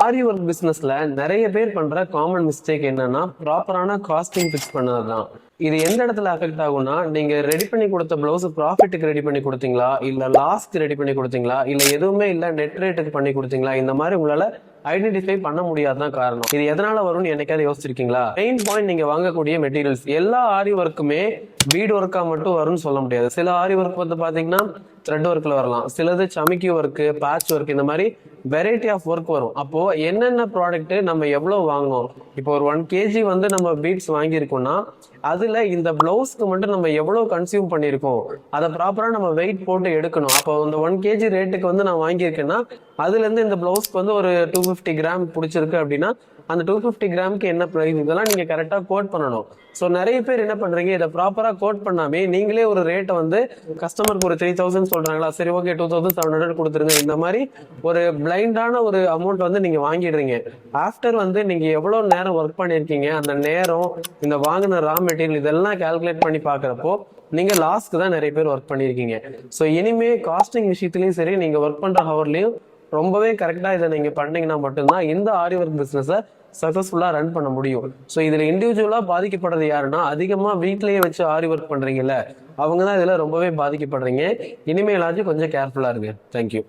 ஆரி work பிசினஸ்ல நிறைய பேர் பண்ற காமன் மிஸ்டேக் என்னன்னா ப்ராப்பரான காஸ்டிங் ஃபிக்ஸ் பண்ணதுதான். இது எந்த இடத்துல அஃபெக்ட் ஆகும்னா, நீங்க ரெடி பண்ணி கொடுத்த பிளவுஸ் ப்ராஃபிட்டுக்கு ரெடி பண்ணி கொடுத்தீங்களா, இல்ல லாஸ்க்கு ரெடி பண்ணி கொடுத்தீங்களா, இல்ல எதுவுமே இல்ல நெட் ரேட்டுக்கு பண்ணி கொடுத்தீங்களா, இந்த மாதிரி உங்களால ஐடென்டிஃபை பண்ண முடியாதான் காரணம். இது எதனால வரும்னு என்னைக்காவது யோசிச்சிருக்கீங்களா? மெயின் பாயிண்ட், நீங்க வாங்கக்கூடிய மெட்டீரியல்ஸ் எல்லா ஆரி ஒர்க்குமே பீட் ஒர்க்கா மட்டும் வரும்னு சொல்ல முடியாது. சில ஆரி ஒர்க் வந்து பாத்தீங்கன்னா த்ரெட் ஒர்க்ல வரலாம், சிலது சமிக்கி ஒர்க், பேட்ச் ஒர்க், இந்த மாதிரி வெரைட்டி ஆஃப் ஒர்க் வரும். அப்போ என்னென்ன ப்ராடக்ட் நம்ம எவ்வளவு வாங்கணும், இப்போ ஒரு 1 kg வந்து நம்ம பீட்ஸ் வாங்கியிருக்கோம்னா அதுல இந்த பிளவுஸ்க்கு மட்டும் நம்ம எவ்வளவு கன்சியூம் பண்ணியிருக்கோம் அதை ப்ராப்பரா நம்ம வெயிட் போட்டு எடுக்கணும். அப்போ இந்த 1 kg ரேட்டுக்கு வந்து நான் வாங்கியிருக்கேன்னா அதுல இருந்து இந்த பிளவுஸ்க்கு வந்து ஒரு 250 கிராம் பிடிச்சிருக்கு அப்படின்னா அந்த 250 கிராமுக்கு என்ன ப்ரைஸ், இதெல்லாம் நீங்க கரெக்டா கோட் பண்ணணும். ஸோ நிறைய பேர் என்ன பண்றீங்க, இதை ப்ராப்பரா கோட் பண்ணாமே நீங்களே ஒரு ரேட்டை வந்து கஸ்டமருக்கு ஒரு 3000 சொல்றாங்களா, சரி ஓகே 2700 கொடுத்துருங்க, இந்த மாதிரி ஒரு பிளைண்டான ஒரு அமௌண்ட் வந்து நீங்க வாங்கிடுறீங்க. ஆஃப்டர் வந்து நீங்க எவ்வளவு நேரம் ஒர்க் பண்ணிருக்கீங்க, அந்த நேரம், இந்த வாங்கின ரா மெட்டீரியல், இதெல்லாம் கால்குலேட் பண்ணி பாக்குறப்போ நீங்க லாஸ்க்கு தான் நிறைய பேர் ஒர்க் பண்ணிருக்கீங்க. ஸோ இனிமே காஸ்டிங் விஷயத்துலயும் சரி, நீங்க ஒர்க் பண்ற ஹவர்லயும் ரொம்பவே கரெக்டா இதை நீங்க பண்ணீங்கன்னா மட்டும்தான் இந்த ஆரி ஒர்க் பிசினஸை சக்சஸ்ஃபுல்லா ரன் பண்ண முடியும். ஸோ இதுல இண்டிவிஜுவலா பாதிக்கப்படுறது யாருன்னா, அதிகமா வீட்லயே வச்சு ஆரி ஒர்க் பண்றீங்கல்ல, அவங்க தான் இதுல ரொம்பவே பாதிக்கப்படுறீங்க. இனிமேலாச்சும் கொஞ்சம் கேர்ஃபுல்லா இருங்க. தேங்க்யூ.